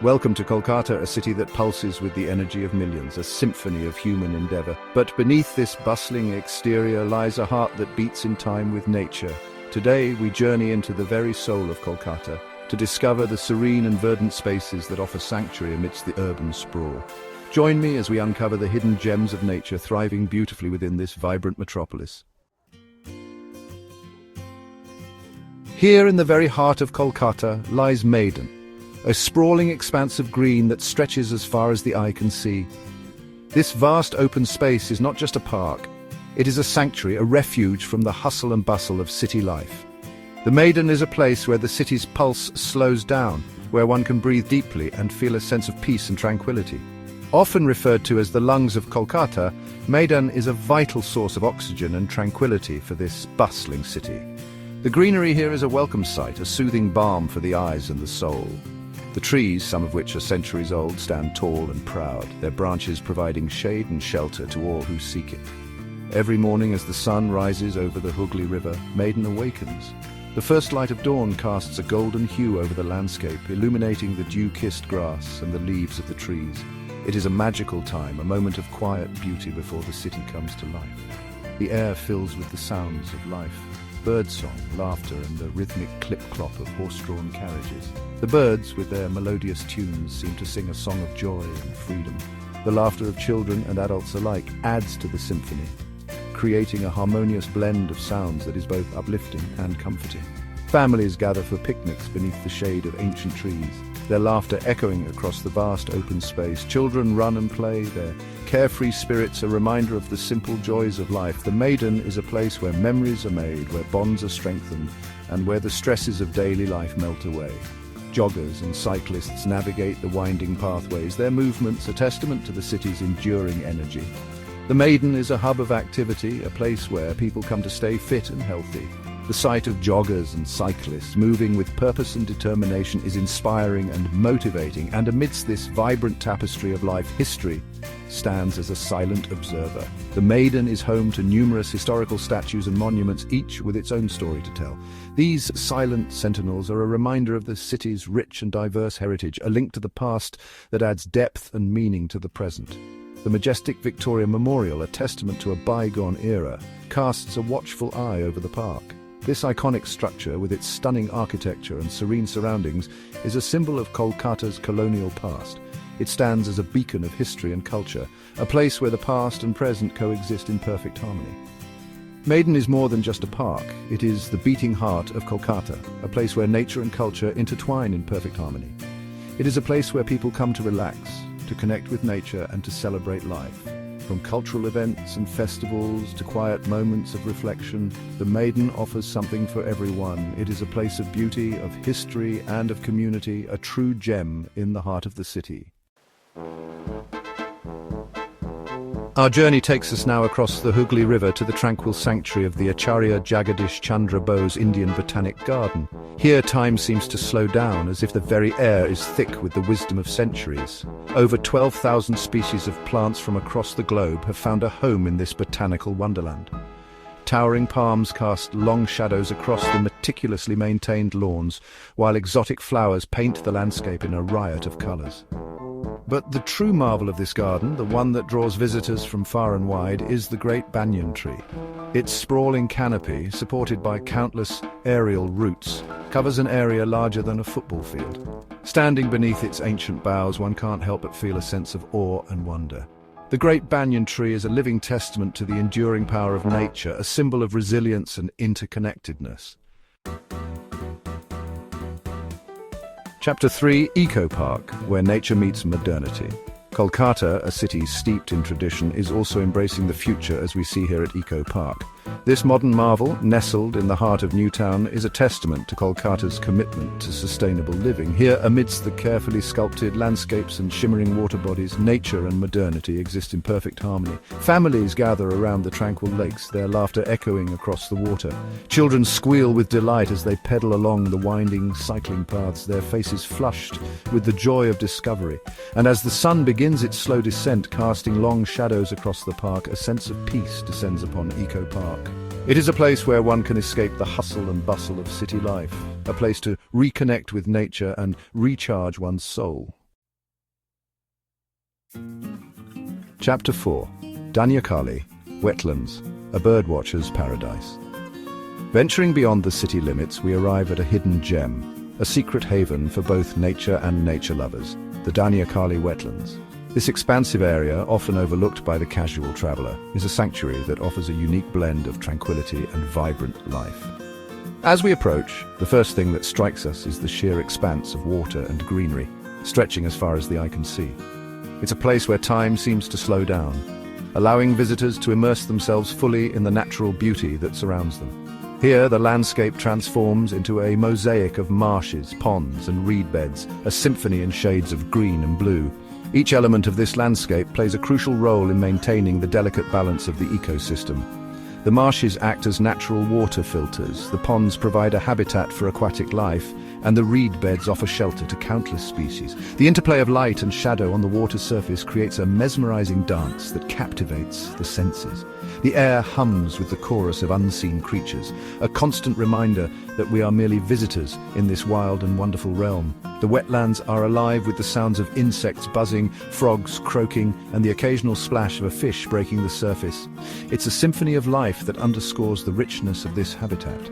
Welcome to Kolkata, a city that pulses with the energy of millions, a symphony of human endeavor. But beneath this bustling exterior lies a heart that beats in time with nature. Today, we journey into the very soul of Kolkata to discover the serene and verdant spaces that offer sanctuary amidst the urban sprawl. Join me as we uncover the hidden gems of nature thriving beautifully within this vibrant metropolis. Here in the very heart of Kolkata lies Maidan, a sprawling expanse of green that stretches as far as the eye can see. This vast open space is not just a park, it is a sanctuary, a refuge from the hustle and bustle of city life. The Maidan is a place where the city's pulse slows down, where one can breathe deeply and feel a sense of peace and tranquility. Often referred to as the lungs of Kolkata, Maidan is a vital source of oxygen and tranquility for this bustling city. The greenery here is a welcome sight, a soothing balm for the eyes and the soul. The trees, some of which are centuries old, stand tall and proud, their branches providing shade and shelter to all who seek it. Every morning as the sun rises over the Hooghly River, Maidan awakens. The first light of dawn casts a golden hue over the landscape, illuminating the dew-kissed grass and the leaves of the trees. It is a magical time, a moment of quiet beauty before the city comes to life. The air fills with the sounds of life. Birdsong, laughter and the rhythmic clip-clop of horse-drawn carriages. The birds, with their melodious tunes, seem to sing a song of joy and freedom. The laughter of children and adults alike adds to the symphony, creating a harmonious blend of sounds that is both uplifting and comforting. Families gather for picnics beneath the shade of ancient trees, their laughter echoing across the vast open space. Children run and play, their carefree spirits a reminder of the simple joys of life. The Maidan is a place where memories are made, where bonds are strengthened, and where the stresses of daily life melt away. Joggers and cyclists navigate the winding pathways, their movements a testament to the city's enduring energy. The Maidan is a hub of activity, a place where people come to stay fit and healthy. The sight of joggers and cyclists moving with purpose and determination is inspiring and motivating, and amidst this vibrant tapestry of life, history stands as a silent observer. The Maidan is home to numerous historical statues and monuments, each with its own story to tell. These silent sentinels are a reminder of the city's rich and diverse heritage, a link to the past that adds depth and meaning to the present. The majestic Victoria Memorial, a testament to a bygone era, casts a watchful eye over the park. This iconic structure, with its stunning architecture and serene surroundings, is a symbol of Kolkata's colonial past. It stands as a beacon of history and culture, a place where the past and present coexist in perfect harmony. Maidan is more than just a park. It is the beating heart of Kolkata, a place where nature and culture intertwine in perfect harmony. It is a place where people come to relax, to connect with nature and to celebrate life. From cultural events and festivals to quiet moments of reflection, the Maidan offers something for everyone. It is a place of beauty, of history and of community, a true gem in the heart of the city. Our journey takes us now across the Hooghly River to the tranquil sanctuary of the Acharya Jagadish Chandra Bose Indian Botanic Garden. Here time seems to slow down, as if the very air is thick with the wisdom of centuries. Over 12,000 species of plants from across the globe have found a home in this botanical wonderland. Towering palms cast long shadows across the meticulously maintained lawns, while exotic flowers paint the landscape in a riot of colors. But the true marvel of this garden, the one that draws visitors from far and wide, is the great banyan tree. Its sprawling canopy, supported by countless aerial roots, covers an area larger than a football field. Standing beneath its ancient boughs, one can't help but feel a sense of awe and wonder. The great banyan tree is a living testament to the enduring power of nature, a symbol of resilience and interconnectedness. Chapter 3: Eco Park, where nature meets modernity. Kolkata, a city steeped in tradition, is also embracing the future as we see here at Eco Park. This modern marvel, nestled in the heart of Newtown, is a testament to Kolkata's commitment to sustainable living. Here, amidst the carefully sculpted landscapes and shimmering water bodies, nature and modernity exist in perfect harmony. Families gather around the tranquil lakes, their laughter echoing across the water. Children squeal with delight as they pedal along the winding cycling paths, their faces flushed with the joy of discovery. And as the sun begins its slow descent, casting long shadows across the park, a sense of peace descends upon Eco Park. It is a place where one can escape the hustle and bustle of city life, a place to reconnect with nature and recharge one's soul. Chapter 4. Danyakali, Wetlands, a birdwatcher's paradise. Venturing beyond the city limits, we arrive at a hidden gem, a secret haven for both nature and nature lovers, the Danyakali Wetlands. This expansive area, often overlooked by the casual traveler, is a sanctuary that offers a unique blend of tranquility and vibrant life. As we approach, the first thing that strikes us is the sheer expanse of water and greenery, stretching as far as the eye can see. It's a place where time seems to slow down, allowing visitors to immerse themselves fully in the natural beauty that surrounds them. Here, the landscape transforms into a mosaic of marshes, ponds, and reed beds, a symphony in shades of green and blue. Each element of this landscape plays a crucial role in maintaining the delicate balance of the ecosystem. The marshes act as natural water filters, the ponds provide a habitat for aquatic life, and the reed beds offer shelter to countless species. The interplay of light and shadow on the water surface creates a mesmerizing dance that captivates the senses. The air hums with the chorus of unseen creatures, a constant reminder that we are merely visitors in this wild and wonderful realm. The wetlands are alive with the sounds of insects buzzing, frogs croaking, and the occasional splash of a fish breaking the surface. It's a symphony of life that underscores the richness of this habitat.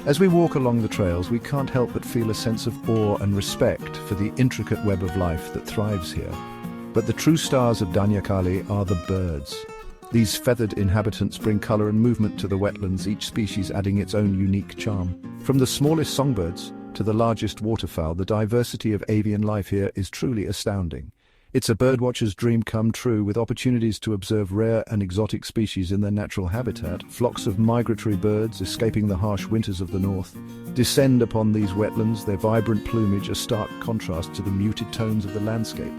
As we walk along the trails, we can't help but feel a sense of awe and respect for the intricate web of life that thrives here. But the true stars of Danyakali are the birds. These feathered inhabitants bring color and movement to the wetlands, each species adding its own unique charm. From the smallest songbirds to the largest waterfowl, the diversity of avian life here is truly astounding. It's a birdwatcher's dream come true, with opportunities to observe rare and exotic species in their natural habitat. Flocks of migratory birds, escaping the harsh winters of the north, descend upon these wetlands, their vibrant plumage a stark contrast to the muted tones of the landscape.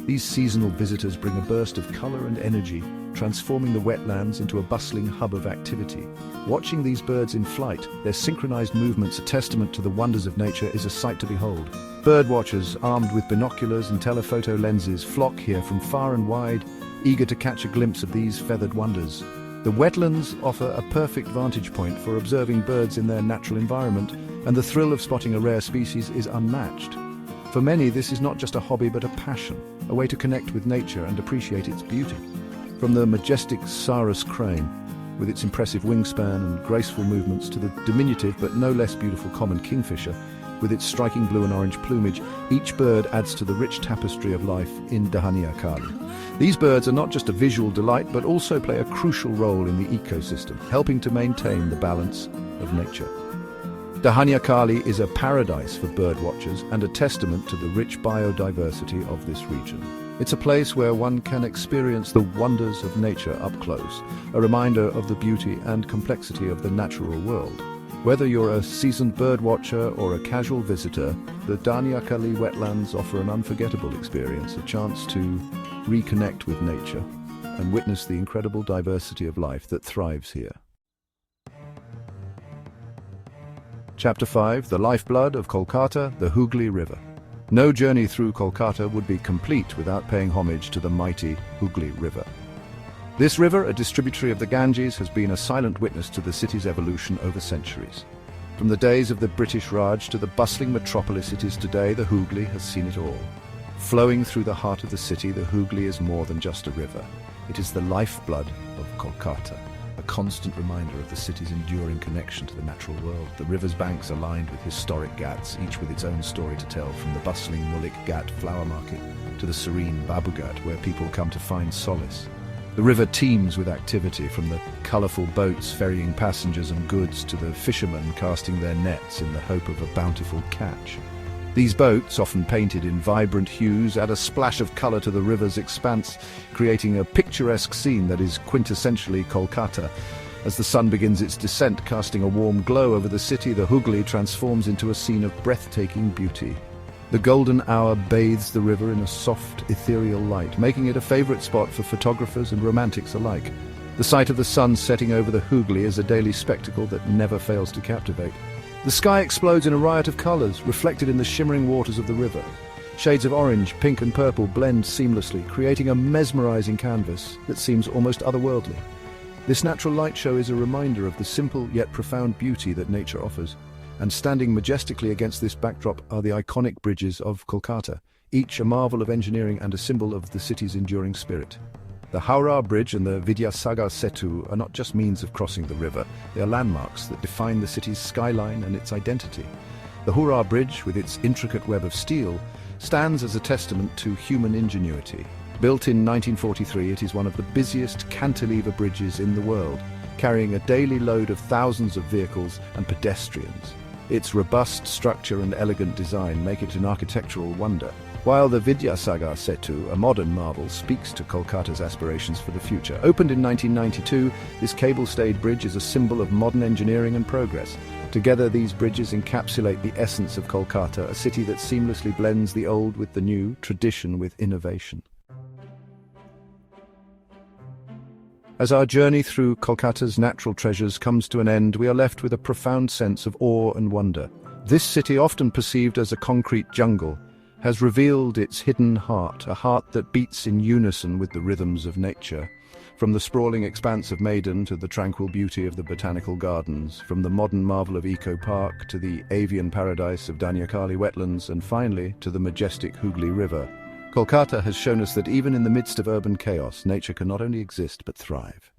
These seasonal visitors bring a burst of color and energy, transforming the wetlands into a bustling hub of activity. Watching these birds in flight, their synchronized movements a testament to the wonders of nature, is a sight to behold. Birdwatchers, armed with binoculars and telephoto lenses, flock here from far and wide, eager to catch a glimpse of these feathered wonders. The wetlands offer a perfect vantage point for observing birds in their natural environment, and the thrill of spotting a rare species is unmatched. For many, this is not just a hobby but a passion, a way to connect with nature and appreciate its beauty. From the majestic Sarus crane, with its impressive wingspan and graceful movements, to the diminutive but no less beautiful common kingfisher, with its striking blue and orange plumage, each bird adds to the rich tapestry of life in Danyakali. These birds are not just a visual delight but also play a crucial role in the ecosystem, helping to maintain the balance of nature. Danyakali is a paradise for birdwatchers and a testament to the rich biodiversity of this region. It's a place where one can experience the wonders of nature up close, a reminder of the beauty and complexity of the natural world. Whether you're a seasoned birdwatcher or a casual visitor, the Danyakali wetlands offer an unforgettable experience, a chance to reconnect with nature and witness the incredible diversity of life that thrives here. Chapter 5. The lifeblood of Kolkata, the Hooghly River. No journey through Kolkata would be complete without paying homage to the mighty Hooghly River. This river, a distributary of the Ganges, has been a silent witness to the city's evolution over centuries. From the days of the British Raj to the bustling metropolis it is today, the Hooghly has seen it all. Flowing through the heart of the city, the Hooghly is more than just a river. It is the lifeblood of Kolkata, a constant reminder of the city's enduring connection to the natural world. The river's banks are lined with historic ghats, each with its own story to tell, from the bustling Mullik Ghat flower market to the serene Babu Ghat, where people come to find solace. The river teems with activity, from the colourful boats ferrying passengers and goods to the fishermen casting their nets in the hope of a bountiful catch. These boats, often painted in vibrant hues, add a splash of colour to the river's expanse, creating a picturesque scene that is quintessentially Kolkata. As the sun begins its descent, casting a warm glow over the city, the Hooghly transforms into a scene of breathtaking beauty. The golden hour bathes the river in a soft, ethereal light, making it a favourite spot for photographers and romantics alike. The sight of the sun setting over the Hooghly is a daily spectacle that never fails to captivate. The sky explodes in a riot of colours, reflected in the shimmering waters of the river. Shades of orange, pink and purple blend seamlessly, creating a mesmerising canvas that seems almost otherworldly. This natural light show is a reminder of the simple yet profound beauty that nature offers. And standing majestically against this backdrop are the iconic bridges of Kolkata, each a marvel of engineering and a symbol of the city's enduring spirit. The Howrah Bridge and the Vidyasagar Setu are not just means of crossing the river, they are landmarks that define the city's skyline and its identity. The Howrah Bridge, with its intricate web of steel, stands as a testament to human ingenuity. Built in 1943, it is one of the busiest cantilever bridges in the world, carrying a daily load of thousands of vehicles and pedestrians. Its robust structure and elegant design make it an architectural wonder, while the Vidyasagar Setu, a modern marvel, speaks to Kolkata's aspirations for the future. Opened in 1992, this cable-stayed bridge is a symbol of modern engineering and progress. Together, these bridges encapsulate the essence of Kolkata, a city that seamlessly blends the old with the new, tradition with innovation. As our journey through Kolkata's natural treasures comes to an end, we are left with a profound sense of awe and wonder. This city, often perceived as a concrete jungle, has revealed its hidden heart, a heart that beats in unison with the rhythms of nature. From the sprawling expanse of Maidan to the tranquil beauty of the botanical gardens, from the modern marvel of Eco Park to the avian paradise of Danyakali wetlands, and finally to the majestic Hooghly River, Kolkata has shown us that even in the midst of urban chaos, nature can not only exist but thrive.